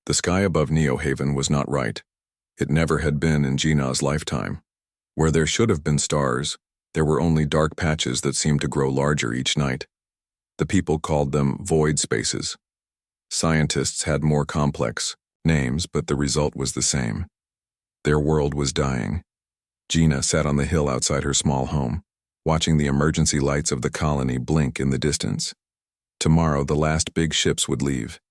The sky above Neohaven was not right. It never had been in Gina's lifetime. Where there should have been stars, there were only dark patches that seemed to grow larger each night. The people called them void spaces. Scientists had more complex names, but the result was the same. Their world was dying. Gina sat on the hill outside her small home, watching the emergency lights of the colony blink in the distance. Tomorrow, the last big ships would leave.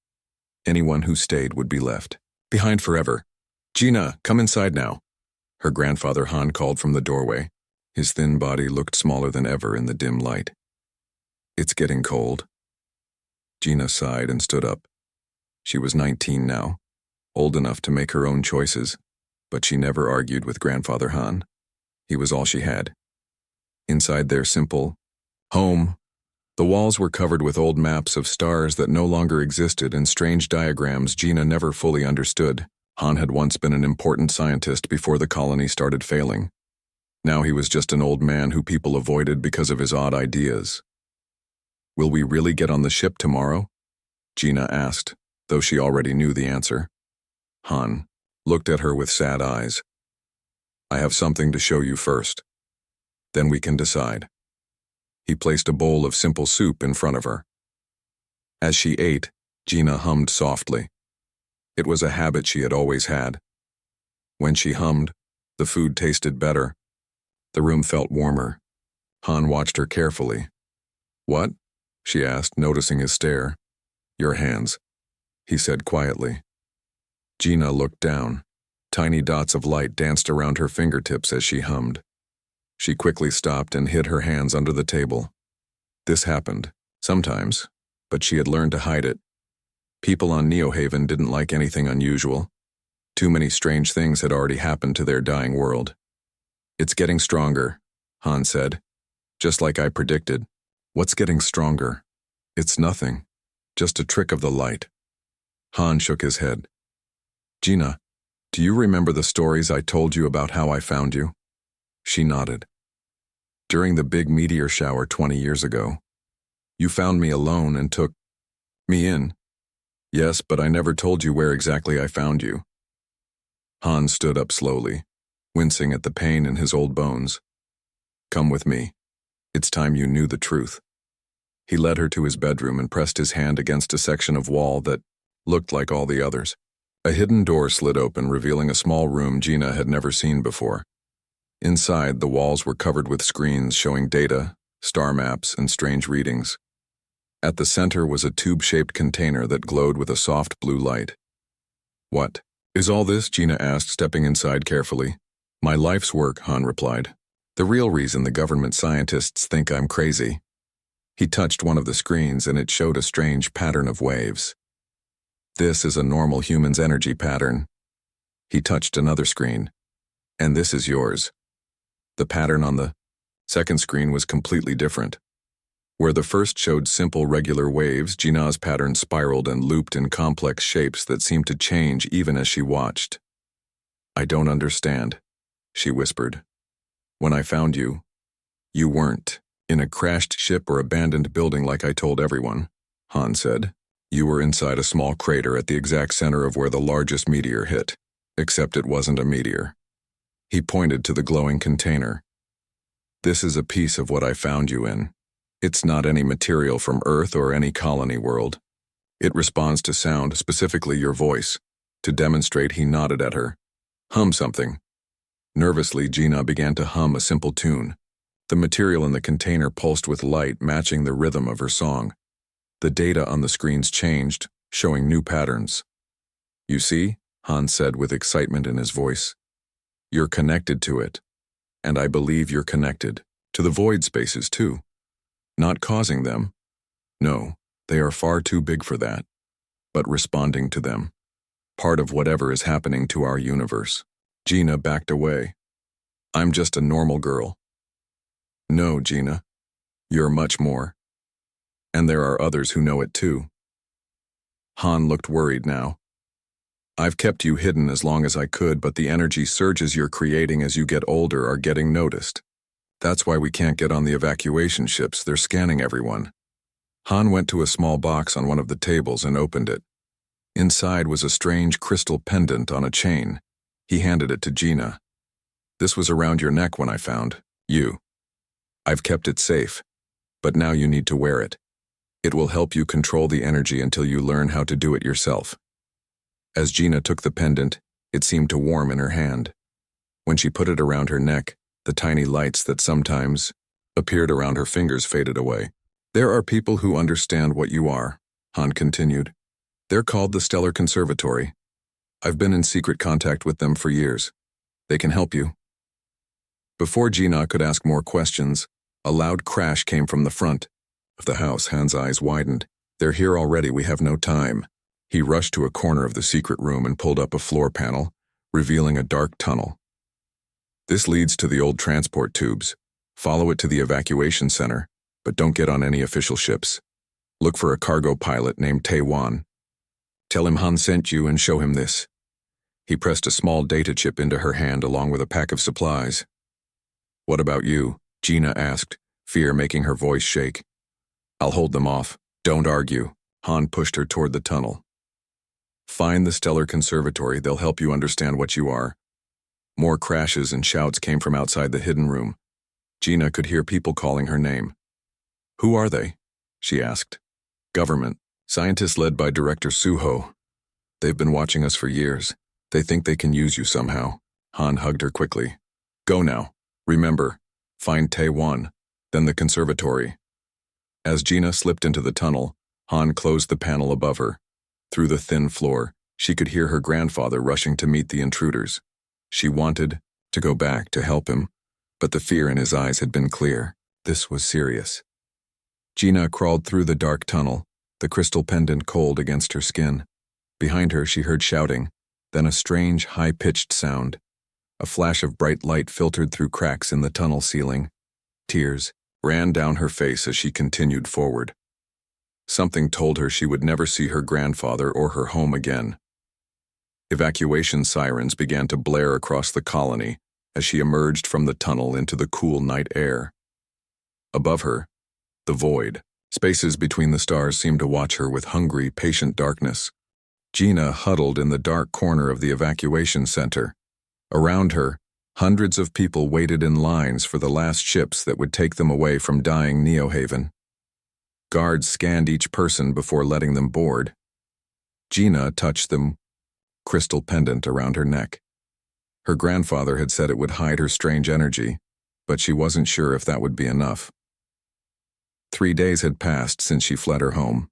Anyone who stayed would be left behind forever. "Gina, come inside now," her grandfather Han called from the doorway. His thin body looked smaller than ever in the dim light. "It's getting cold." Gina sighed and stood up. She was 19 now, old enough to make her own choices, but she never argued with Grandfather Han. He was all she had. Inside their simple home, the walls were covered with old maps of stars that no longer existed and strange diagrams Gina never fully understood. Han had once been an important scientist before the colony started failing. Now he was just an old man who people avoided because of his odd ideas. "Will we really get on the ship tomorrow?" Gina asked, though she already knew the answer. Han looked at her with sad eyes. "I have something to show you first. Then we can decide." He placed a bowl of simple soup in front of her. As she ate, Gina hummed softly. It was a habit she had always had. When she hummed, the food tasted better. The room felt warmer. Han watched her carefully. "What?" she asked, noticing his stare. "Your hands," he said quietly. Gina looked down. Tiny dots of light danced around her fingertips as she hummed. She quickly stopped and hid her hands under the table. This happened, sometimes, but she had learned to hide it. People on Neohaven didn't like anything unusual. Too many strange things had already happened to their dying world. "It's getting stronger," Han said, "just like I predicted." "What's getting stronger?" "It's nothing, just a trick of the light." Han shook his head. "Gina, do you remember the stories I told you about how I found you?" She nodded. "During the big meteor shower 20 years ago, you found me alone and took me in." "Yes, but I never told you where exactly I found you." Han stood up slowly, wincing at the pain in his old bones. "Come with me. It's time you knew the truth." He led her to his bedroom and pressed his hand against a section of wall that looked like all the others. A hidden door slid open, revealing a small room Gina had never seen before. Inside, the walls were covered with screens showing data, star maps, and strange readings. At the center was a tube-shaped container that glowed with a soft blue light. "What is all this?" Gina asked, stepping inside carefully. "My life's work," Han replied. "The real reason the government scientists think I'm crazy." He touched one of the screens and it showed a strange pattern of waves. "This is a normal human's energy pattern." He touched another screen. "And this is yours." The pattern on the second screen was completely different. Where the first showed simple regular waves, Gina's pattern spiraled and looped in complex shapes that seemed to change even as she watched. "I don't understand," she whispered. "When I found you, you weren't in a crashed ship or abandoned building like I told everyone," Han said. "You were inside a small crater at the exact center of where the largest meteor hit, except it wasn't a meteor." He pointed to the glowing container. "This is a piece of what I found you in. It's not any material from Earth or any colony world. It responds to sound, specifically your voice." To demonstrate, he nodded at her. "Hum something." Nervously, Gina began to hum a simple tune. The material in the container pulsed with light, matching the rhythm of her song. The data on the screens changed, showing new patterns. "You see," Han said with excitement in his voice, "you're connected to it. And I believe you're connected to the void spaces too. Not causing them. No, they are far too big for that. But responding to them. Part of whatever is happening to our universe." Gina backed away. "I'm just a normal girl." "No, Gina. You're much more. And there are others who know it too." Han looked worried now. "I've kept you hidden as long as I could, but the energy surges you're creating as you get older are getting noticed. That's why we can't get on the evacuation ships. They're scanning everyone." Han went to a small box on one of the tables and opened it. Inside was a strange crystal pendant on a chain. He handed it to Gina. "This was around your neck when I found you. I've kept it safe, but now you need to wear it. It will help you control the energy until you learn how to do it yourself." As Gina took the pendant, it seemed to warm in her hand. When she put it around her neck, the tiny lights that sometimes appeared around her fingers faded away. "There are people who understand what you are," Han continued. "They're called the Stellar Conservatory. I've been in secret contact with them for years. They can help you." Before Gina could ask more questions, a loud crash came from the front of the house. Han's eyes widened. "They're here already, we have no time." He rushed to a corner of the secret room and pulled up a floor panel, revealing a dark tunnel. "This leads to the old transport tubes. Follow it to the evacuation center, but don't get on any official ships. Look for a cargo pilot named Taewon. Tell him Han sent you and show him this." He pressed a small data chip into her hand along with a pack of supplies. "What about you?" Gina asked, fear making her voice shake. "I'll hold them off. Don't argue." Han pushed her toward the tunnel. "Find the Stellar Conservatory, they'll help you understand what you are." More crashes and shouts came from outside the hidden room. Gina could hear people calling her name. "Who are they?" she asked. "Government. Scientists led by Director Suho. They've been watching us for years. They think they can use you somehow." Han hugged her quickly. "Go now. Remember, find Taewon, then the conservatory." As Gina slipped into the tunnel, Han closed the panel above her. Through the thin floor, she could hear her grandfather rushing to meet the intruders. She wanted to go back to help him, but the fear in his eyes had been clear. This was serious. Gina crawled through the dark tunnel, the crystal pendant cold against her skin. Behind her she heard shouting, then a strange, high-pitched sound. A flash of bright light filtered through cracks in the tunnel ceiling. Tears ran down her face as she continued forward. Something told her she would never see her grandfather or her home again. Evacuation sirens began to blare across the colony as she emerged from the tunnel into the cool night air. Above her, the void, spaces between the stars seemed to watch her with hungry, patient darkness. Gina huddled in the dark corner of the evacuation center. Around her, hundreds of people waited in lines for the last ships that would take them away from dying Neohaven. Guards scanned each person before letting them board. Gina touched the crystal pendant around her neck. Her grandfather had said it would hide her strange energy, but she wasn't sure if that would be enough. 3 days had passed since she fled her home.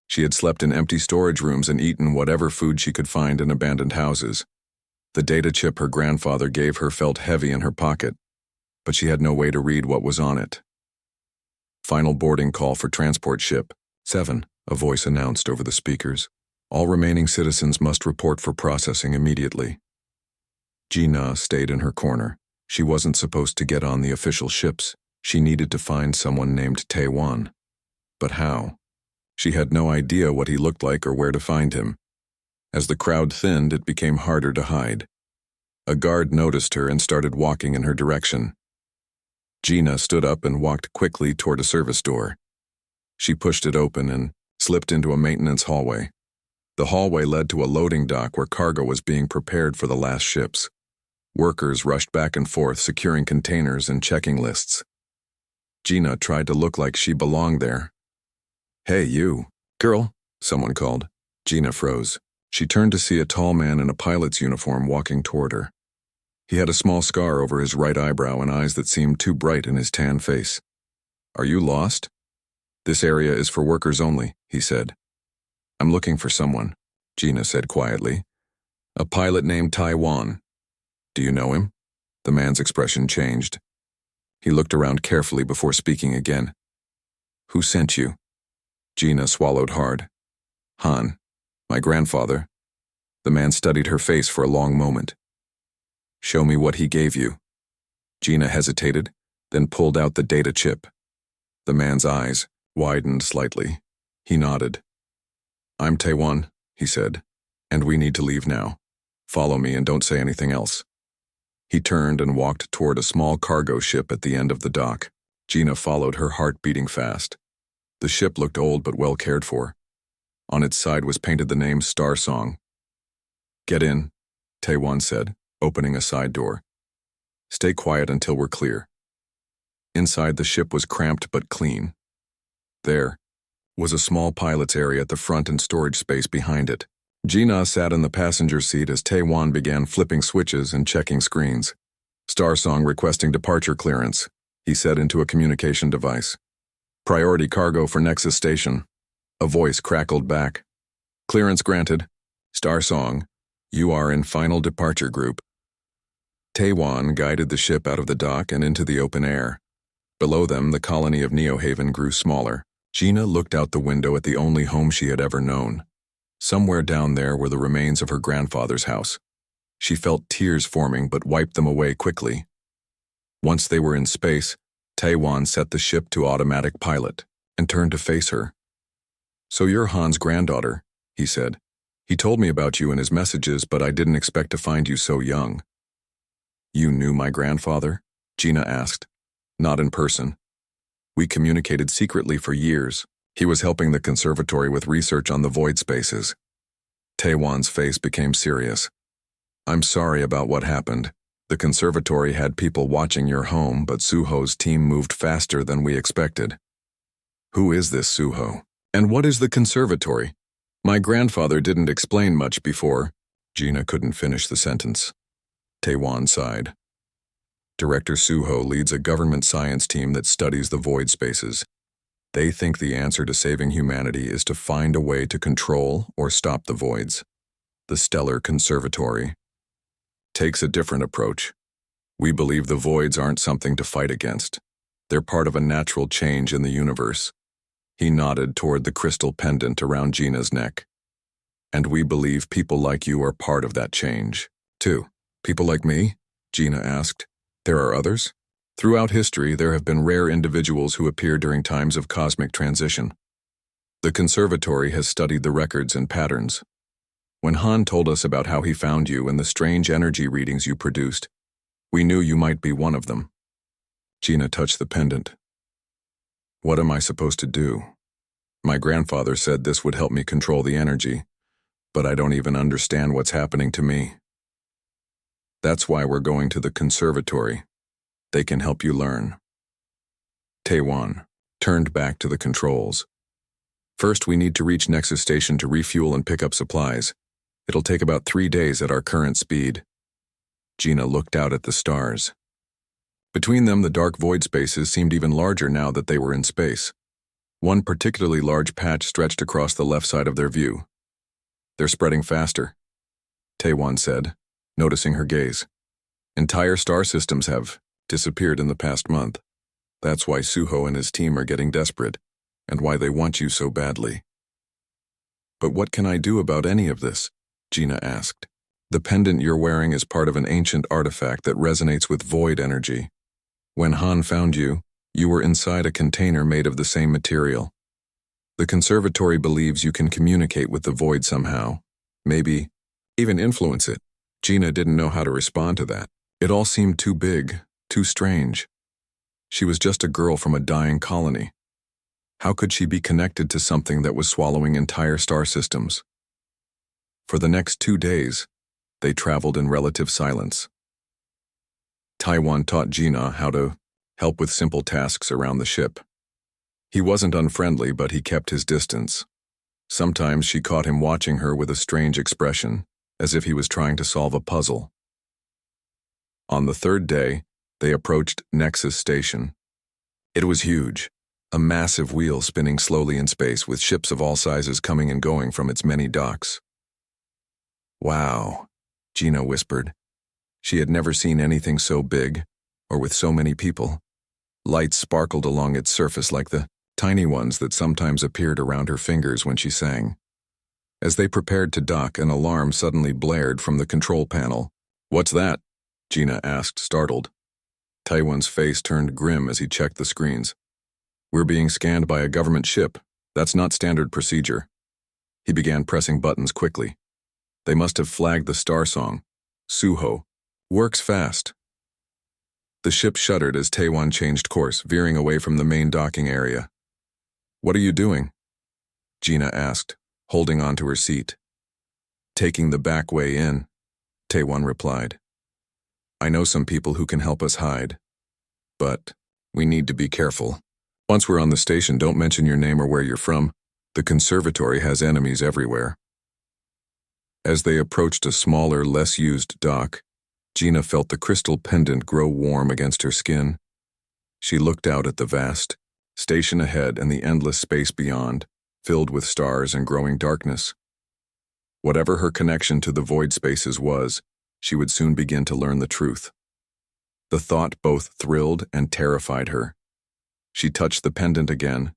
She had slept in empty storage rooms and eaten whatever food she could find in abandoned houses. The data chip her grandfather gave her felt heavy in her pocket, but she had no way to read what was on it. "Final boarding call for transport ship 7, a voice announced over the speakers. "All remaining citizens must report for processing immediately." Gina stayed in her corner. She wasn't supposed to get on the official ships. She needed to find someone named Taewon. But how? She had no idea what he looked like or where to find him. As the crowd thinned, it became harder to hide. A guard noticed her and started walking in her direction. Gina stood up and walked quickly toward a service door. She pushed it open and slipped into a maintenance hallway. The hallway led to a loading dock where cargo was being prepared for the last ships. Workers rushed back and forth, securing containers and checking lists. Gina tried to look like she belonged there. "Hey, you, girl," someone called. Gina froze. She turned to see a tall man in a pilot's uniform walking toward her. He had a small scar over his right eyebrow and eyes that seemed too bright in his tan face. "Are you lost?" "This area is for workers only," he said. "I'm looking for someone," Gina said quietly. "A pilot named Taewon. Do you know him?" The man's expression changed. He looked around carefully before speaking again. "Who sent you?" Gina swallowed hard. "Han, my grandfather." The man studied her face for a long moment. "Show me what he gave you." Gina hesitated, then pulled out the data chip. The man's eyes widened slightly. He nodded. "I'm Taewon," he said, "and we need to leave now. Follow me and don't say anything else." He turned and walked toward a small cargo ship at the end of the dock. Gina followed, her heart beating fast. The ship looked old but well cared for. On its side was painted the name Star Song. "Get in," Taewon said, opening a side door. "Stay quiet until we're clear." Inside, the ship was cramped but clean. There was a small pilot's area at the front and storage space behind it. Gina sat in the passenger seat as Taewon began flipping switches and checking screens. "Star Song requesting departure clearance," he said into a communication device. "Priority cargo for Nexus Station." A voice crackled back. "Clearance granted. Star Song, you are in final departure group." Taewon guided the ship out of the dock and into the open air. Below them, the colony of Neohaven grew smaller. Gina looked out the window at the only home she had ever known. Somewhere down there were the remains of her grandfather's house. She felt tears forming but wiped them away quickly. Once they were in space, Taewon set the ship to automatic pilot and turned to face her. "So you're Han's granddaughter," he said. "He told me about you in his messages, but I didn't expect to find you so young." "You knew my grandfather?" Gina asked. "Not in person. We communicated secretly for years. He was helping the conservatory with research on the void spaces." Taewon's face became serious. "I'm sorry about what happened. The conservatory had people watching your home, but Suho's team moved faster than we expected." "Who is this Suho? And what is the conservatory?" "My grandfather didn't explain much before." Gina couldn't finish the sentence. Taewon sighed. "Director Suho leads a government science team that studies the void spaces. They think the answer to saving humanity is to find a way to control or stop the voids. The Stellar Conservatory takes a different approach. We believe the voids aren't something to fight against. They're part of a natural change in the universe." He nodded toward the crystal pendant around Gina's neck. "And we believe people like you are part of that change, too." "People like me?" Gina asked. "There are others?" "Throughout history, there have been rare individuals who appear during times of cosmic transition. The conservatory has studied the records and patterns. When Han told us about how he found you and the strange energy readings you produced, we knew you might be one of them." Gina touched the pendant. "What am I supposed to do? My grandfather said this would help me control the energy, but I don't even understand what's happening to me." "That's why we're going to the conservatory. They can help you learn." Taewon turned back to the controls. "First, we need to reach Nexus Station to refuel and pick up supplies. It'll take about 3 days at our current speed." Gina looked out at the stars. Between them, the dark void spaces seemed even larger now that they were in space. One particularly large patch stretched across the left side of their view. "They're spreading faster," Taewon said, noticing her gaze. "Entire star systems have disappeared in the past month. That's why Suho and his team are getting desperate, and why they want you so badly." "But what can I do about any of this?" Gina asked. "The pendant you're wearing is part of an ancient artifact that resonates with void energy. When Han found you, you were inside a container made of the same material. The conservatory believes you can communicate with the void somehow, maybe even influence it." Gina didn't know how to respond to that. It all seemed too big, too strange. She was just a girl from a dying colony. How could she be connected to something that was swallowing entire star systems? For the next 2 days, they traveled in relative silence. Taewon taught Gina how to help with simple tasks around the ship. He wasn't unfriendly, but he kept his distance. Sometimes she caught him watching her with a strange expression, as if he was trying to solve a puzzle. On the 3rd day, they approached Nexus Station. It was huge, a massive wheel spinning slowly in space with ships of all sizes coming and going from its many docks. "Wow," Gina whispered. She had never seen anything so big, or with so many people. Lights sparkled along its surface like the tiny ones that sometimes appeared around her fingers when she sang. As they prepared to dock, an alarm suddenly blared from the control panel. "What's that?" Gina asked, startled. Taewon's face turned grim as he checked the screens. "We're being scanned by a government ship. That's not standard procedure." He began pressing buttons quickly. They must have flagged the star song. "Suho. Works fast." The ship shuddered as Taewon changed course, veering away from the main docking area. "What are you doing?" Gina asked, holding onto her seat. "Taking the back way in," Taewon replied. "I know some people who can help us hide. But we need to be careful. Once we're on the station, don't mention your name or where you're from. The conservatory has enemies everywhere." As they approached a smaller, less used dock, Gina felt the crystal pendant grow warm against her skin. She looked out at the vast station ahead and the endless space beyond, filled with stars and growing darkness. Whatever her connection to the void spaces was, she would soon begin to learn the truth. The thought both thrilled and terrified her. She touched the pendant again,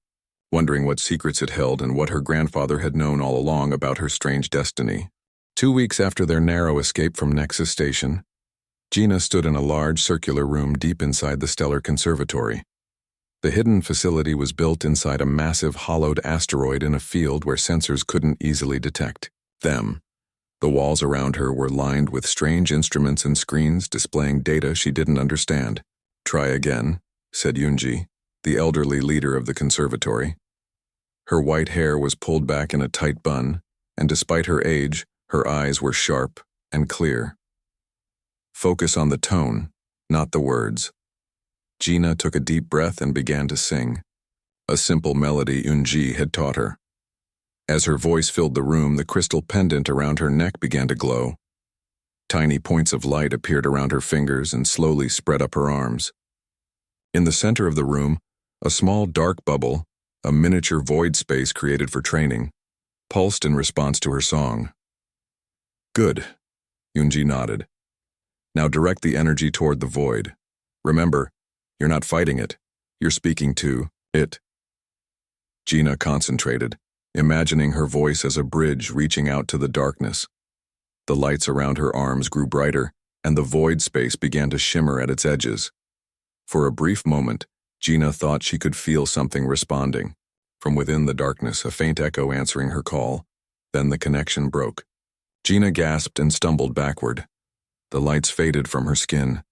wondering what secrets it held and what her grandfather had known all along about her strange destiny. 2 weeks after their narrow escape from Nexus Station, Gina stood in a large circular room deep inside the stellar conservatory. The hidden facility was built inside a massive hollowed asteroid in a field where sensors couldn't easily detect them. The walls around her were lined with strange instruments and screens displaying data she didn't understand. "Try again," said Yoonji, the elderly leader of the conservatory. Her white hair was pulled back in a tight bun, and despite her age, her eyes were sharp and clear. "Focus on the tone, not the words." Gina took a deep breath and began to sing, a simple melody Yoonji had taught her. As her voice filled the room, the crystal pendant around her neck began to glow. Tiny points of light appeared around her fingers and slowly spread up her arms. In the center of the room, a small dark bubble, a miniature void space created for training, pulsed in response to her song. "Good," Yoonji nodded. "Now direct the energy toward the void. Remember, you're not fighting it, you're speaking to it." Gina concentrated, imagining her voice as a bridge reaching out to the darkness. The lights around her arms grew brighter, and the void space began to shimmer at its edges. For a brief moment, Gina thought she could feel something responding. From within the darkness, a faint echo answering her call. Then the connection broke. Gina gasped and stumbled backward. The lights faded from her skin,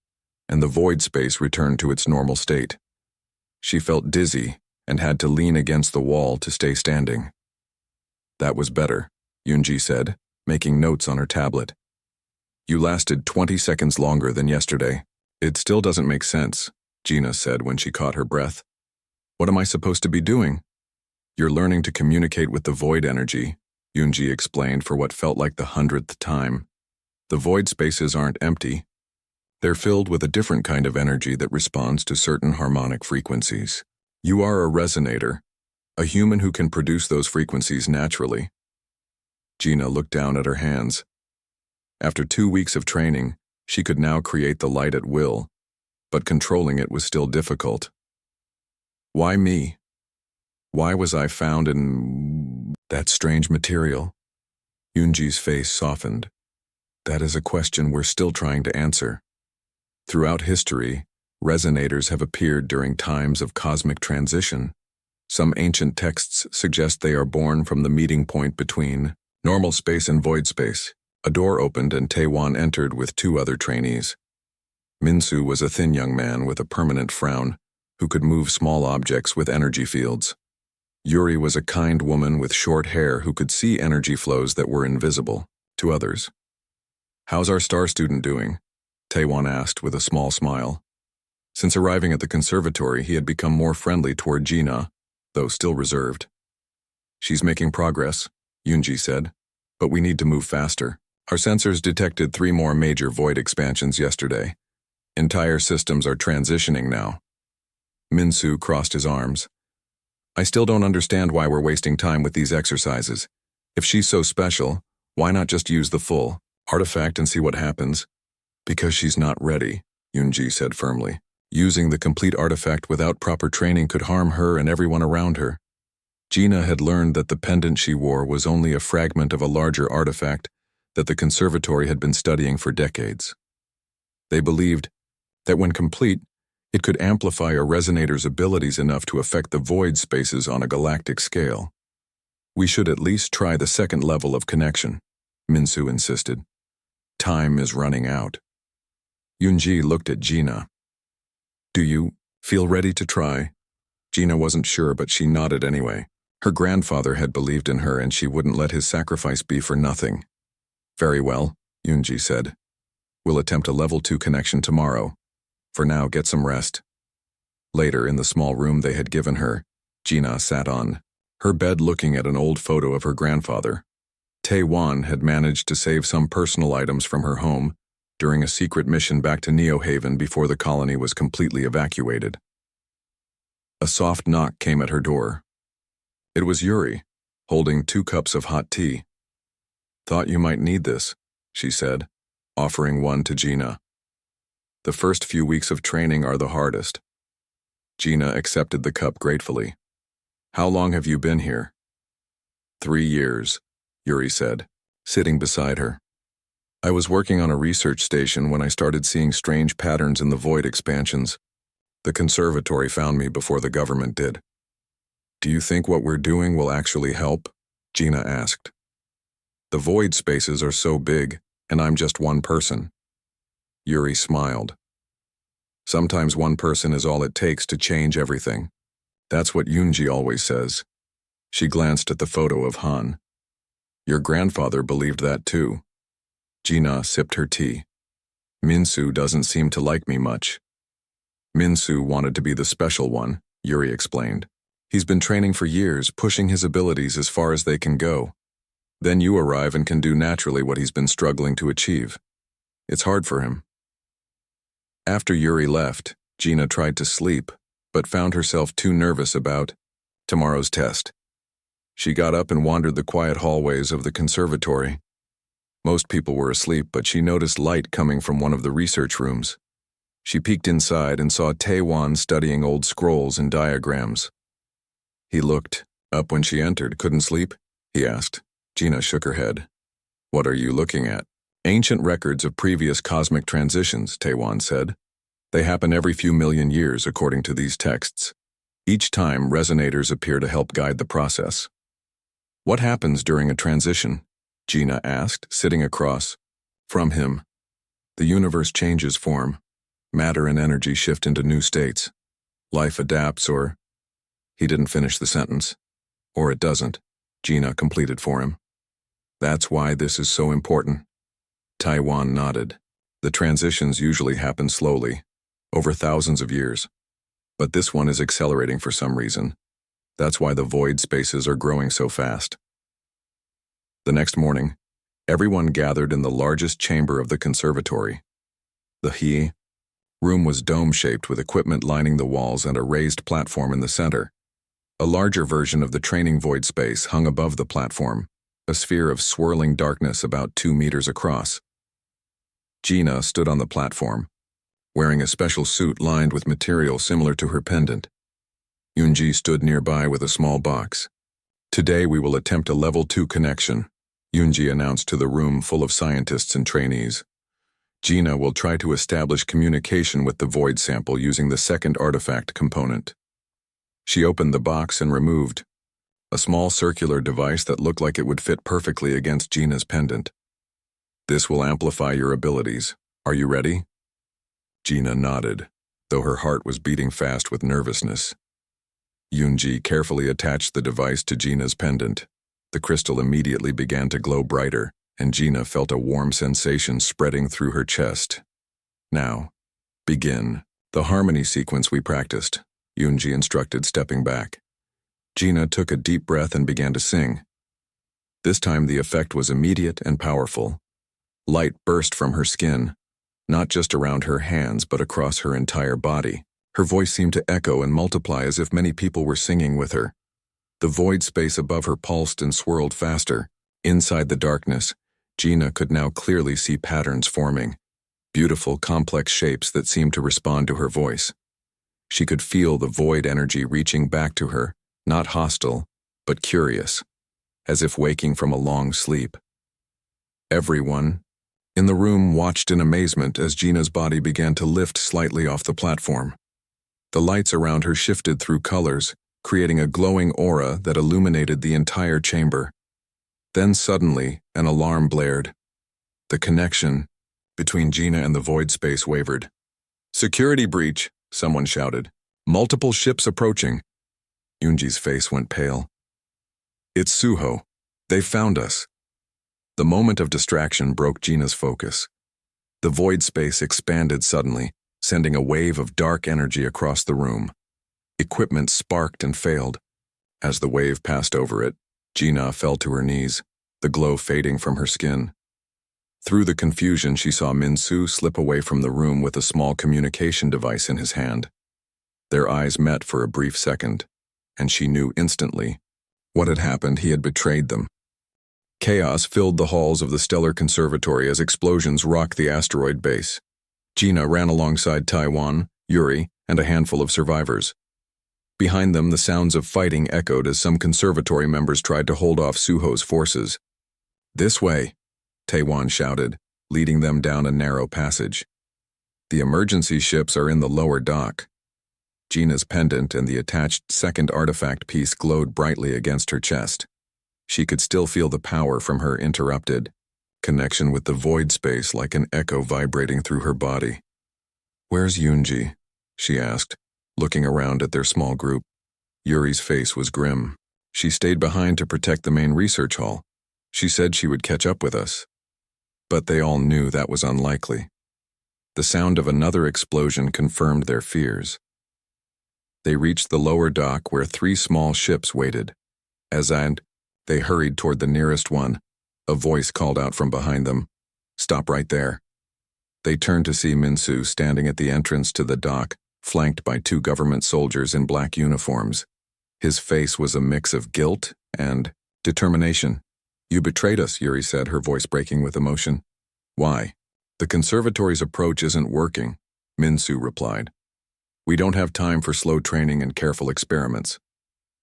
and the void space returned to its normal state. She felt dizzy and had to lean against the wall to stay standing. "That was better," Yoonji said, making notes on her tablet. "You lasted 20 seconds longer than yesterday." "It still doesn't make sense," Gina said when she caught her breath. "What am I supposed to be doing?" "You're learning to communicate with the void energy," Yoonji explained for what felt like the 100th time. "The void spaces aren't empty. They're filled with a different kind of energy that responds to certain harmonic frequencies. You are a resonator, a human who can produce those frequencies naturally." Gina looked down at her hands. After 2 weeks of training, she could now create the light at will, but controlling it was still difficult. "Why me? Why was I found in that strange material?" Yoonji's face softened. "That is a question we're still trying to answer. Throughout history, resonators have appeared during times of cosmic transition. Some ancient texts suggest they are born from the meeting point between normal space and void space." A door opened and Taewon entered with 2 other trainees. Minsu was a thin young man with a permanent frown, who could move small objects with energy fields. Yuri was a kind woman with short hair who could see energy flows that were invisible to others. "How's our star student doing?" Taewon asked with a small smile. Since arriving at the conservatory, he had become more friendly toward Gina, though still reserved. "She's making progress," Yoonji said, "but we need to move faster. Our sensors detected 3 more major void expansions yesterday. Entire systems are transitioning now." Minsu crossed his arms. "I still don't understand why we're wasting time with these exercises. If she's so special, why not just use the full artifact and see what happens?" "Because she's not ready," Yoonji said firmly. "Using the complete artifact without proper training could harm her and everyone around her." Gina had learned that the pendant she wore was only a fragment of a larger artifact that the conservatory had been studying for decades. They believed that when complete, it could amplify a resonator's abilities enough to affect the void spaces on a galactic scale. "We should at least try the 2nd level of connection," Minsu insisted. "Time is running out." Yoonji looked at Gina. "Do you feel ready to try?" Gina wasn't sure, but she nodded anyway. Her grandfather had believed in her and she wouldn't let his sacrifice be for nothing. Very well, Yunji said. We'll attempt a level 2 connection tomorrow. For now, get some rest. Later, in the small room they had given her, Gina sat on her bed looking at an old photo of her grandfather. Tae-wan had managed to save some personal items from her home during a secret mission back to Neo Haven before the colony was completely evacuated. A soft knock came at her door. It was Yuri, holding 2 cups of hot tea. Thought you might need this, she said, offering one to Gina. The first few weeks of training are the hardest. Gina accepted the cup gratefully. How long have you been here? 3 years, Yuri said, sitting beside her. I was working on a research station when I started seeing strange patterns in the void expansions. The conservatory found me before the government did. Do you think what we're doing will actually help? Gina asked. The void spaces are so big, and I'm just one person. Yuri smiled. Sometimes one person is all it takes to change everything. That's what Yunji always says. She glanced at the photo of Han. Your grandfather believed that too. Gina sipped her tea. Minsu doesn't seem to like me much. Minsu wanted to be the special one, Yuri explained. He's been training for years, pushing his abilities as far as they can go. Then you arrive and can do naturally what he's been struggling to achieve. It's hard for him. After Yuri left, Gina tried to sleep, but found herself too nervous about tomorrow's test. She got up and wandered the quiet hallways of the conservatory. Most people were asleep, but she noticed light coming from one of the research rooms. She peeked inside and saw Tae-wan studying old scrolls and diagrams. He looked up when she entered. Couldn't sleep? He asked. Gina shook her head. What are you looking at? Ancient records of previous cosmic transitions, Tae-wan said. They happen every few million years, according to these texts. Each time, resonators appear to help guide the process. What happens during a transition? Gina asked, sitting across from him. The universe changes form. Matter and energy shift into new states. Life adapts, or... He didn't finish the sentence. Or it doesn't, Gina completed for him. That's why this is so important. Tae-wan nodded. The transitions usually happen slowly, over thousands of years. But this one is accelerating for some reason. That's why the void spaces are growing so fast. The next morning, everyone gathered in the largest chamber of the conservatory. The HFY room was dome-shaped with equipment lining the walls and a raised platform in the center. A larger version of the training void space hung above the platform, a sphere of swirling darkness about 2 meters across. Gina stood on the platform, wearing a special suit lined with material similar to her pendant. Yunji stood nearby with a small box. Today we will attempt a level 2 connection, Yunji announced to the room full of scientists and trainees. Gina will try to establish communication with the void sample using the second artifact component. She opened the box and removed a small circular device that looked like it would fit perfectly against Gina's pendant. This will amplify your abilities. Are you ready? Gina nodded, though her heart was beating fast with nervousness. Yunji carefully attached the device to Gina's pendant. The crystal immediately began to glow brighter, and Gina felt a warm sensation spreading through her chest. Now, begin the harmony sequence we practiced, Yunji instructed, stepping back. Gina took a deep breath and began to sing. This time the effect was immediate and powerful. Light burst from her skin, not just around her hands but across her entire body. Her voice seemed to echo and multiply as if many people were singing with her. The void space above her pulsed and swirled faster. Inside the darkness, Gina could now clearly see patterns forming, beautiful, complex shapes that seemed to respond to her voice. She could feel the void energy reaching back to her, not hostile, but curious, as if waking from a long sleep. Everyone in the room watched in amazement as Gina's body began to lift slightly off the platform. The lights around her shifted through colors, creating a glowing aura that illuminated the entire chamber. Then suddenly, an alarm blared. The connection between Gina and the void space wavered. "Security breach," someone shouted. "Multiple ships approaching." Yunji's face went pale. It's Suho. They found us. The moment of distraction broke Gina's focus. The void space expanded suddenly, sending a wave of dark energy across the room. Equipment sparked and failed. As the wave passed over it, Gina fell to her knees, the glow fading from her skin. Through the confusion, she saw Min-Su slip away from the room with a small communication device in his hand. Their eyes met for a brief second, and she knew instantly what had happened. He had betrayed them. Chaos filled the halls of the Stellar Conservatory as explosions rocked the asteroid base. Gina ran alongside Taiwan, Yuri, and a handful of survivors. Behind them, the sounds of fighting echoed as some conservatory members tried to hold off Suho's forces. "This way," Taiwan shouted, leading them down a narrow passage. "The emergency ships are in the lower dock." Gina's pendant and the attached second artifact piece glowed brightly against her chest. She could still feel the power from her interrupted connection with the void space like an echo vibrating through her body. "Where's Yunji?" she asked, looking around at their small group. Yuri's face was grim. "She stayed behind to protect the main research hall. She said she would catch up with us." But they all knew that was unlikely. The sound of another explosion confirmed their fears. They reached the lower dock where 3 small ships waited. They hurried toward the nearest one. A voice called out from behind them, "Stop right there." They turned to see Min-Su standing at the entrance to the dock, flanked by 2 government soldiers in black uniforms. His face was a mix of guilt and determination. "You betrayed us," Yuri said, her voice breaking with emotion. "Why?" "The conservatory's approach isn't working," Min-Su replied. "We don't have time for slow training and careful experiments.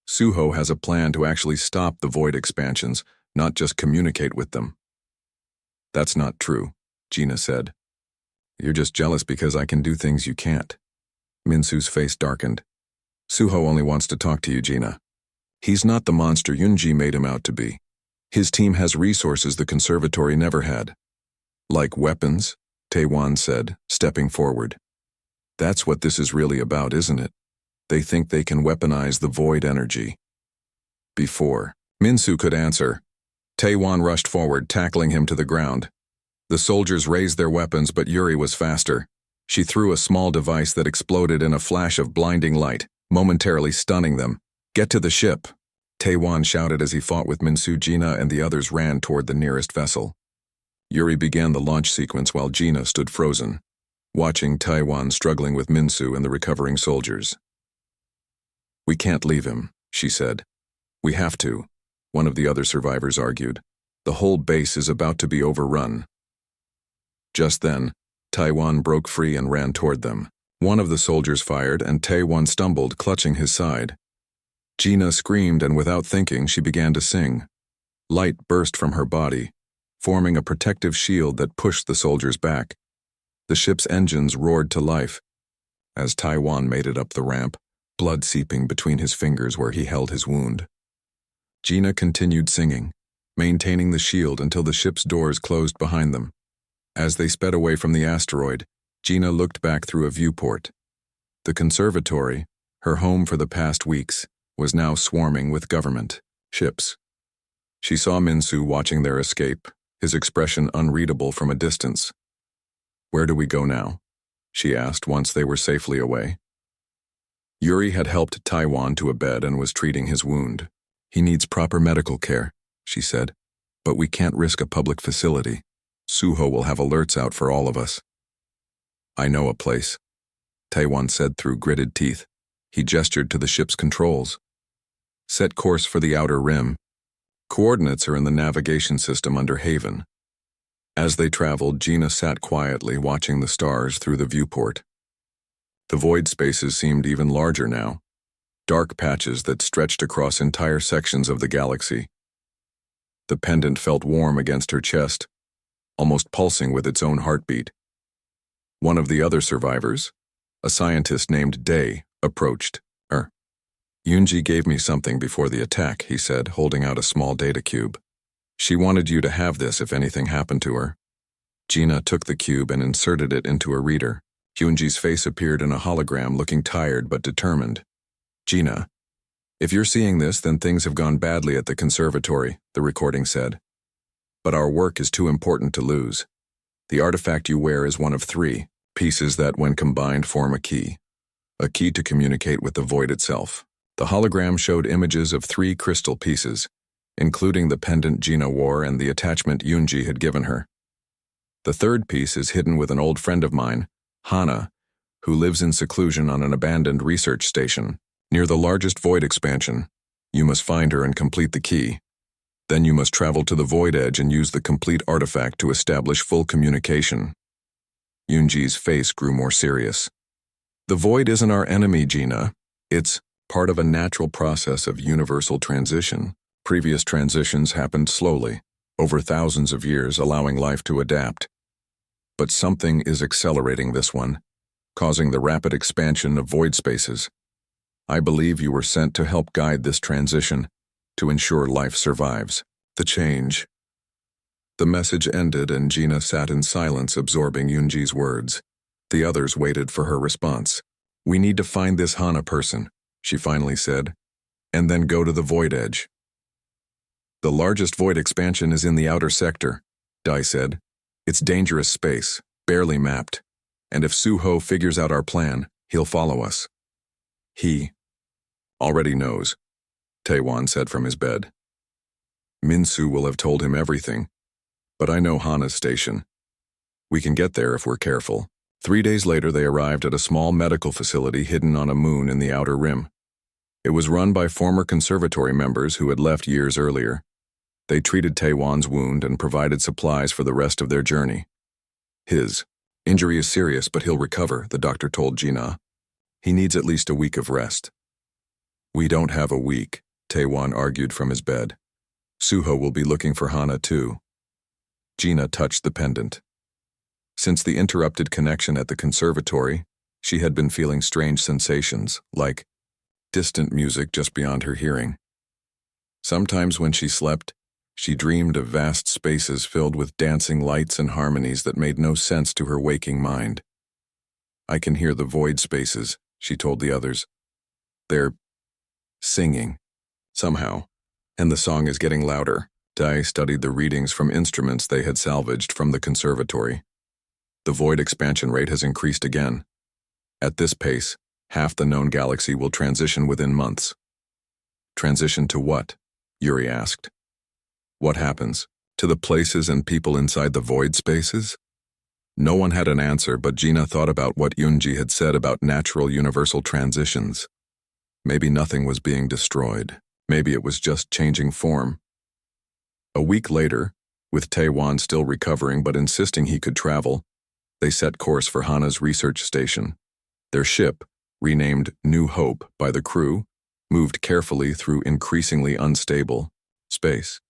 Suho has a plan to actually stop the void expansions, not just communicate with them." "That's not true," Gina said. "You're just jealous because I can do things you can't." Min-Su's face darkened. "Suho only wants to talk to you, Gina. He's not the monster Yunji made him out to be. His team has resources the conservatory never had." "Like weapons," Taiwan said, stepping forward. "That's what this is really about, isn't it? They think they can weaponize the void energy." Before Min-Su could answer, Taiwan rushed forward, tackling him to the ground. The soldiers raised their weapons, but Yuri was faster. She threw a small device that exploded in a flash of blinding light, momentarily stunning them. "Get to the ship," Taiwan shouted as he fought with Min-Su. Gina and the others ran toward the nearest vessel. Yuri began the launch sequence while Gina stood frozen, watching Taiwan struggling with Min-Su and the recovering soldiers. "We can't leave him," she said. "We have to," one of the other survivors argued. "The whole base is about to be overrun." Just then, Taiwan broke free and ran toward them. One of the soldiers fired, and Taiwan stumbled, clutching his side. Gina screamed, and without thinking, she began to sing. Light burst from her body, forming a protective shield that pushed the soldiers back. The ship's engines roared to life. As Taiwan made it up the ramp, blood seeping between his fingers where he held his wound. Gina continued singing, maintaining the shield until the ship's doors closed behind them. As they sped away from the asteroid, Gina looked back through a viewport. The conservatory, her home for the past weeks, was now swarming with government ships. She saw Min-Su watching their escape, his expression unreadable from a distance. "Where do we go now?" she asked once they were safely away. Yuri had helped Taiwan to a bed and was treating his wound. "He needs proper medical care," she said, "but we can't risk a public facility. Suho will have alerts out for all of us." "I know a place," Taiwan said through gritted teeth. He gestured to the ship's controls. "Set course for the outer rim. Coordinates are in the navigation system under Haven." As they traveled, Gina sat quietly watching the stars through the viewport. The void spaces seemed even larger now, dark patches that stretched across entire sections of the galaxy. The pendant felt warm against her chest, almost pulsing with its own heartbeat. One of the other survivors, a scientist named Day, approached her. "Yunji gave me something before the attack," he said, holding out a small data cube. "She wanted you to have this if anything happened to her." Gina took the cube and inserted it into a reader. Yunji's face appeared in a hologram, looking tired but determined. "Gina, If you're seeing this, then things have gone badly at the conservatory, the recording said. But our work is too important to lose. The artifact you wear is one of 3 pieces that, when combined, form a key to communicate with the void itself. The hologram showed images of 3 crystal pieces, including the pendant Gina wore and the attachment Yunji had given her. The 3rd piece is hidden with an old friend of mine, Hana, who lives in seclusion on an abandoned research station near the largest void expansion. You must find her and complete the key. Then you must travel to the void edge and use the complete artifact to establish full communication. Yunji's face grew more serious. The void isn't our enemy, Gina. It's part of a natural process of universal transition. Previous transitions happened slowly, over thousands of years, allowing life to adapt. But something is accelerating this one, causing the rapid expansion of void spaces. I believe you were sent to help guide this transition, to ensure life survives. The change. The message ended and Gina sat in silence, absorbing Yunji's words. The others waited for her response. We need to find this Hana person, she finally said, and then go to the void edge. The largest void expansion is in the outer sector, Dai said. It's dangerous space, barely mapped, and if Suho figures out our plan, he'll follow us. He already knows, Taewon said from his bed. Minsu will have told him everything, but I know Hana's station. We can get there if we're careful. 3 days later, they arrived at a small medical facility hidden on a moon in the outer rim. It was run by former conservatory members who had left years earlier. They treated Taewon's wound and provided supplies for the rest of their journey. His injury is serious, but he'll recover, the doctor told Gina. He needs at least a week of rest. We don't have a week, Taewon argued from his bed. Suho will be looking for Hana too. Gina touched the pendant. Since the interrupted connection at the conservatory, she had been feeling strange sensations, like distant music just beyond her hearing. Sometimes when she slept, she dreamed of vast spaces filled with dancing lights and harmonies that made no sense to her waking mind. I can hear the void spaces, she told the others. They're singing, somehow, and the song is getting louder. Dai studied the readings from instruments they had salvaged from the conservatory. The void expansion rate has increased again. At this pace, half the known galaxy will transition within months. Transition to what? Yuri asked. What happens to the places and people inside the void spaces? No one had an answer, but Gina thought about what Yunji had said about natural universal transitions. Maybe nothing was being destroyed. Maybe it was just changing form. A week later, with Taewon still recovering but insisting he could travel, they set course for Hana's research station. Their ship, renamed New Hope by the crew, moved carefully through increasingly unstable space.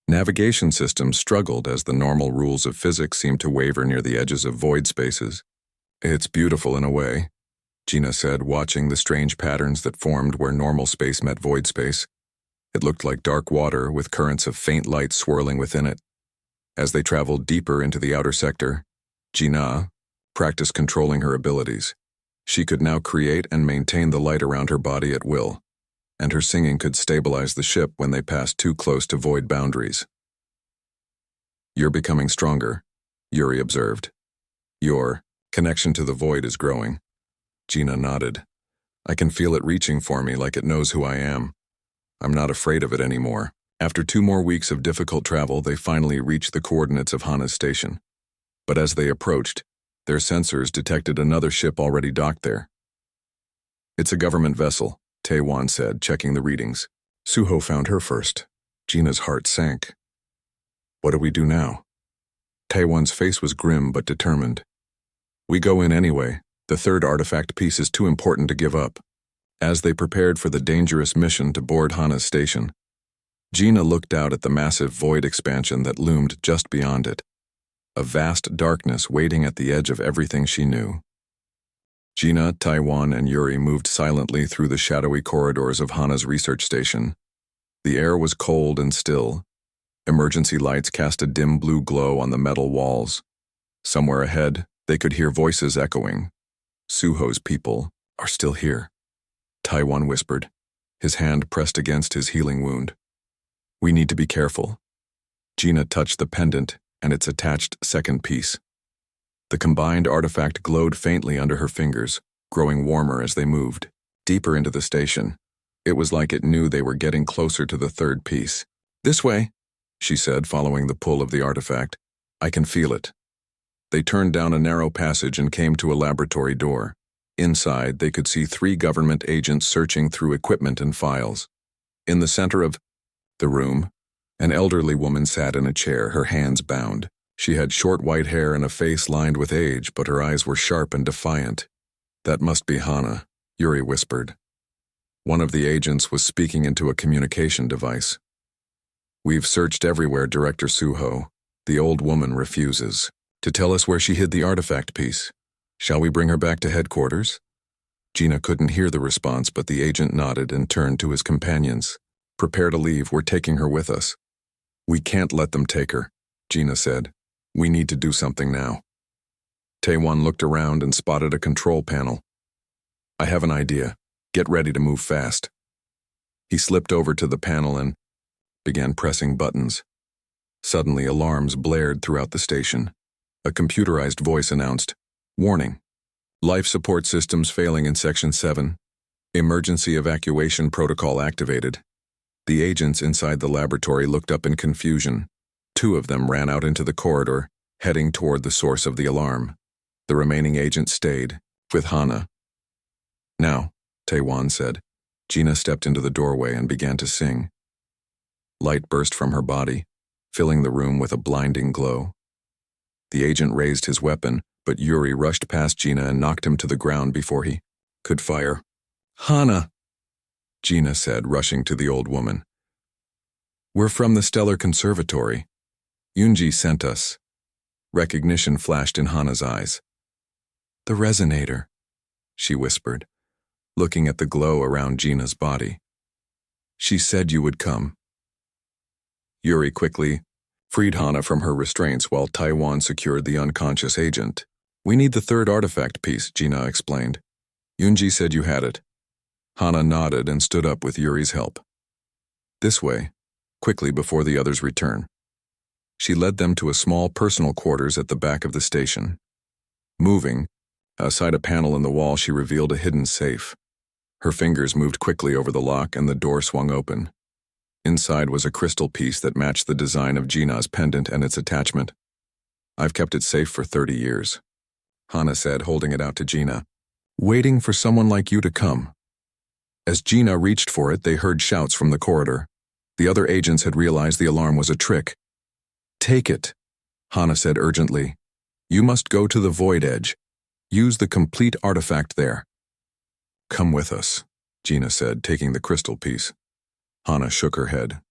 Navigation systems struggled as the normal rules of physics seemed to waver near the edges of void spaces. It's beautiful in a way, Gina said, watching the strange patterns that formed where normal space met void space. It looked like dark water with currents of faint light swirling within it. As they traveled deeper into the outer sector, Gina practiced controlling her abilities. She could now create and maintain the light around her body at will, and her singing could stabilize the ship when they passed too close to void boundaries. You're becoming stronger, Yuri observed. Your connection to the void is growing. Gina nodded. I can feel it reaching for me like it knows who I am. I'm not afraid of it anymore. After 2 more weeks of difficult travel, they finally reached the coordinates of Hana's station. But as they approached, their sensors detected another ship already docked there. It's a government vessel, Taewon said, checking the readings. Suho found her first. Gina's heart sank. What do we do now? Taewon's face was grim but determined. We go in anyway. The 3rd artifact piece is too important to give up. As they prepared for the dangerous mission to board Hana's station, Gina looked out at the massive void expansion that loomed just beyond it. A vast darkness waiting at the edge of everything she knew. Gina, Taewon, and Yuri moved silently through the shadowy corridors of Hana's research station. The air was cold and still. Emergency lights cast a dim blue glow on the metal walls. Somewhere ahead, they could hear voices echoing. Suho's people are still here, Taewon whispered. his hand pressed against his healing wound. We need to be careful. Gina touched the pendant and its attached second piece. The combined artifact glowed faintly under her fingers, growing warmer as they moved. Deeper into the station, it was like it knew they were getting closer to the third piece. This way, she said, following the pull of the artifact. I can feel it. They turned down a narrow passage and came to a laboratory door. Inside, they could see 3 government agents searching through equipment and files. In the center of the room, an elderly woman sat in a chair, her hands bound. She had short white hair and a face lined with age, but her eyes were sharp and defiant. That must be Hana, Yuri whispered. One of the agents was speaking into a communication device. We've searched everywhere, Director Suho. The old woman refuses to tell us where she hid the artifact piece. Shall we bring her back to headquarters? Gina couldn't hear the response, but the agent nodded and turned to his companions. Prepare to leave, we're taking her with us. We can't let them take her, Gina said. We need to do something now. Taewon looked around and spotted a control panel. I have an idea. Get ready to move fast. He slipped over to the panel and began pressing buttons. Suddenly, alarms blared throughout the station. A computerized voice announced, Warning. Life support systems failing in Section 7. Emergency evacuation protocol activated. The agents inside the laboratory looked up in confusion. 2 of them ran out into the corridor, heading toward the source of the alarm. The remaining agent stayed, with Hana. Now, Taewon said. Gina stepped into the doorway and began to sing. Light burst from her body, filling the room with a blinding glow. The agent raised his weapon, but Yuri rushed past Gina and knocked him to the ground before he could fire. Hana, Gina said, rushing to the old woman. We're from the Stellar Conservatory. Yoonji sent us. Recognition flashed in Hana's eyes. The resonator, she whispered, looking at the glow around Gina's body. She said you would come. Yuri quickly freed Hana from her restraints while Taewon secured the unconscious agent. We need the third artifact piece, Gina explained. Yoonji said you had it. Hana nodded and stood up with Yuri's help. This way, quickly before the others return. She led them to a small personal quarters at the back of the station. Moving, outside a panel in the wall, she revealed a hidden safe. Her fingers moved quickly over the lock and the door swung open. Inside was a crystal piece that matched the design of Gina's pendant and its attachment. I've kept it safe for 30 years, Hana said, holding it out to Gina. Waiting for someone like you to come. As Gina reached for it, they heard shouts from the corridor. The other agents had realized the alarm was a trick. Take it, Hana said urgently. You must go to the Void Edge. Use the complete artifact there. Come with us, Gina said, taking the crystal piece. Hana shook her head.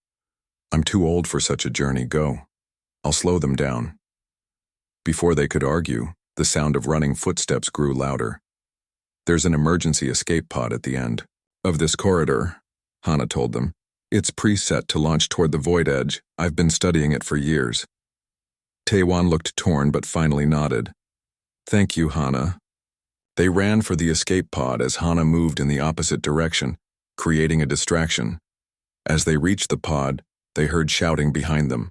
I'm too old for such a journey, go. I'll slow them down. Before they could argue, the sound of running footsteps grew louder. There's an emergency escape pod at the end of this corridor, Hana told them. It's preset to launch toward the Void Edge. I've been studying it for years. Taewon looked torn but finally nodded. Thank you, Hana. They ran for the escape pod as Hana moved in the opposite direction, creating a distraction. As they reached the pod, they heard shouting behind them.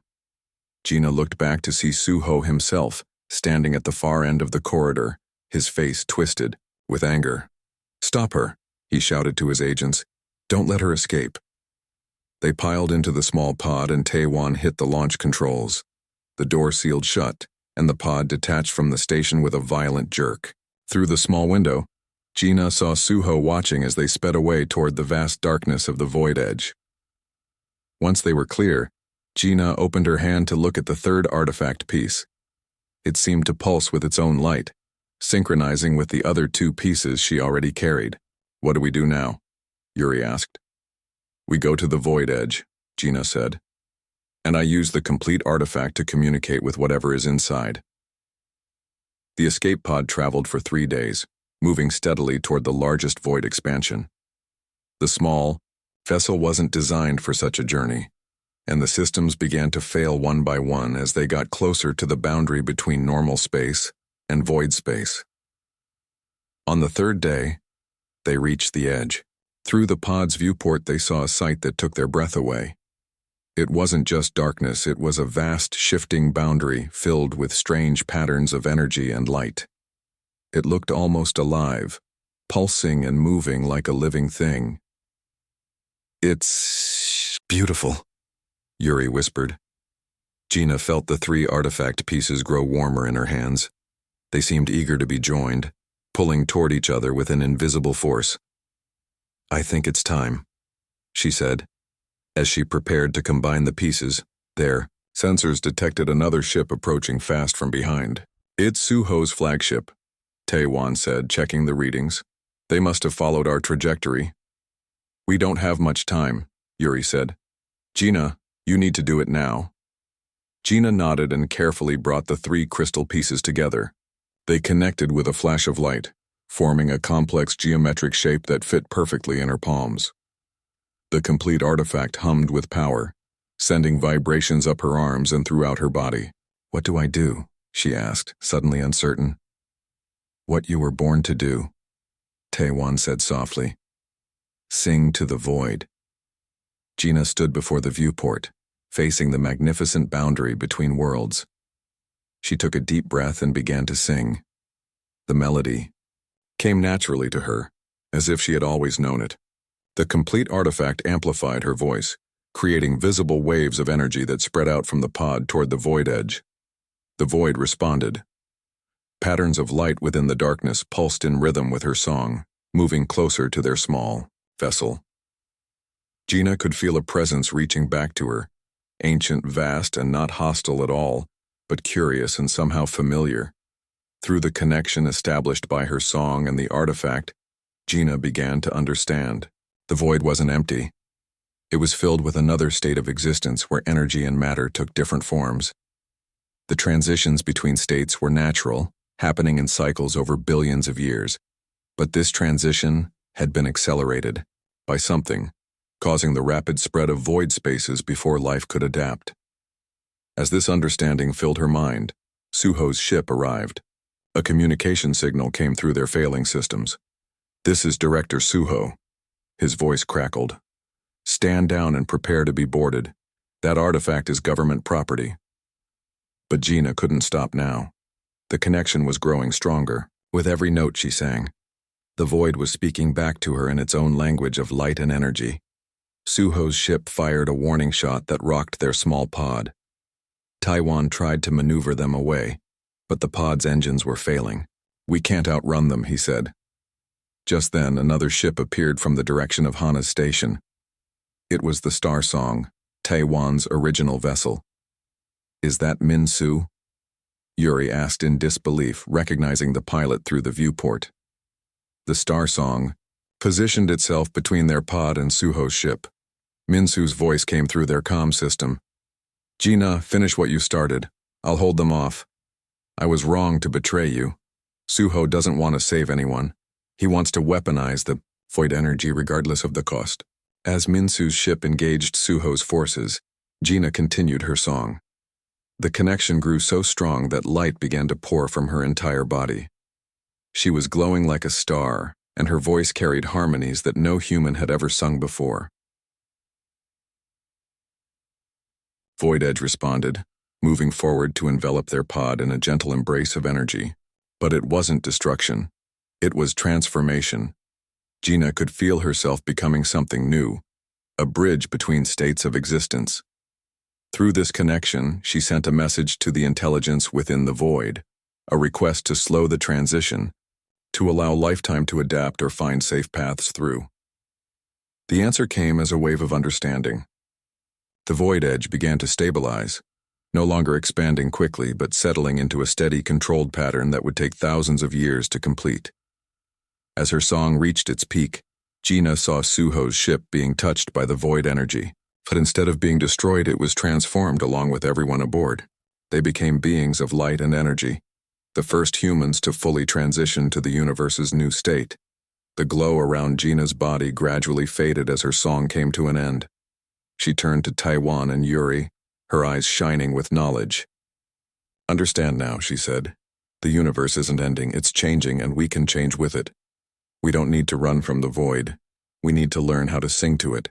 Gina looked back to see Suho himself, standing at the far end of the corridor, his face twisted with anger. Stop her, he shouted to his agents. Don't let her escape. They piled into the small pod and Taewon hit the launch controls. The door sealed shut, and the pod detached from the station with a violent jerk. Through the small window, Gina saw Suho watching as they sped away toward the vast darkness of the Void Edge. Once they were clear, Gina opened her hand to look at the third artifact piece. It seemed to pulse with its own light, synchronizing with the other 2 pieces she already carried. What do we do now? Yuri asked. We go to the Void Edge, Gina said. And I use the complete artifact to communicate with whatever is inside. The escape pod traveled for 3 days, moving steadily toward the largest void expansion. The small vessel wasn't designed for such a journey, and the systems began to fail one by one as they got closer to the boundary between normal space and void space. On the 3rd day, they reached the edge. Through the pod's viewport, they saw a sight that took their breath away. It wasn't just darkness, it was a vast, shifting boundary filled with strange patterns of energy and light. It looked almost alive, pulsing and moving like a living thing. "It's beautiful," Yuri whispered. Gina felt the 3 artifact pieces grow warmer in her hands. They seemed eager to be joined, pulling toward each other with an invisible force. "I think it's time," she said. As she prepared to combine the pieces, their sensors detected another ship approaching fast from behind. "It's Suho's flagship," Taewan said, checking the readings. "They must have followed our trajectory." "We don't have much time," Yuri said. "Gina, you need to do it now." Gina nodded and carefully brought the 3 crystal pieces together. They connected with a flash of light, forming a complex geometric shape that fit perfectly in her palms. The complete artifact hummed with power, sending vibrations up her arms and throughout her body. "What do I do?" she asked, suddenly uncertain. "What you were born to do," Taewan said softly. "Sing to the void." Gina stood before the viewport, facing the magnificent boundary between worlds. She took a deep breath and began to sing. The melody came naturally to her, as if she had always known it. The complete artifact amplified her voice, creating visible waves of energy that spread out from the pod toward the void edge. The void responded. Patterns of light within the darkness pulsed in rhythm with her song, moving closer to their small vessel. Gina could feel a presence reaching back to her, ancient, vast, and not hostile at all, but curious and somehow familiar. Through the connection established by her song and the artifact, Gina began to understand. The void wasn't empty. It was filled with another state of existence where energy and matter took different forms. The transitions between states were natural, happening in cycles over billions of years, but this transition had been accelerated by something, causing the rapid spread of void spaces before life could adapt. As this understanding filled her mind, Suho's ship arrived. A communication signal came through their failing systems. "This is Director Suho." His voice crackled. "Stand down and prepare to be boarded. That artifact is government property." But Gina couldn't stop now. The connection was growing stronger. With every note she sang, the void was speaking back to her in its own language of light and energy. Suho's ship fired a warning shot that rocked their small pod. Taewan tried to maneuver them away, but the pod's engines were failing. "We can't outrun them," he said. Just then, another ship appeared from the direction of Hana's station. It was the Star Song, Taewan's original vessel. "Is that Min-Su?" Yuri asked in disbelief, recognizing the pilot through the viewport. The Star Song positioned itself between their pod and Suho's ship. Min-Su's voice came through their comm system. "Gina, finish what you started. I'll hold them off. I was wrong to betray you. Suho doesn't want to save anyone. He wants to weaponize the void energy regardless of the cost." As Min-Su's ship engaged Suho's forces, Gina continued her song. The connection grew so strong that light began to pour from her entire body. She was glowing like a star, and her voice carried harmonies that no human had ever sung before. Void Edge responded, moving forward to envelop their pod in a gentle embrace of energy. But it wasn't destruction. It was transformation. Gina could feel herself becoming something new, a bridge between states of existence. Through this connection, she sent a message to the intelligence within the void, a request to slow the transition, to allow lifetime to adapt or find safe paths through. The answer came as a wave of understanding. The void edge began to stabilize, no longer expanding quickly but settling into a steady, controlled pattern that would take thousands of years to complete. As her song reached its peak, Gina saw Suho's ship being touched by the void energy, but instead of being destroyed, it was transformed along with everyone aboard. They became beings of light and energy, the first humans to fully transition to the universe's new state. The glow around Gina's body gradually faded as her song came to an end. She turned to Taewan and Yuri, her eyes shining with knowledge. "Understand now," she said. "The universe isn't ending, it's changing, and we can change with it. We don't need to run from the void. We need to learn how to sing to it.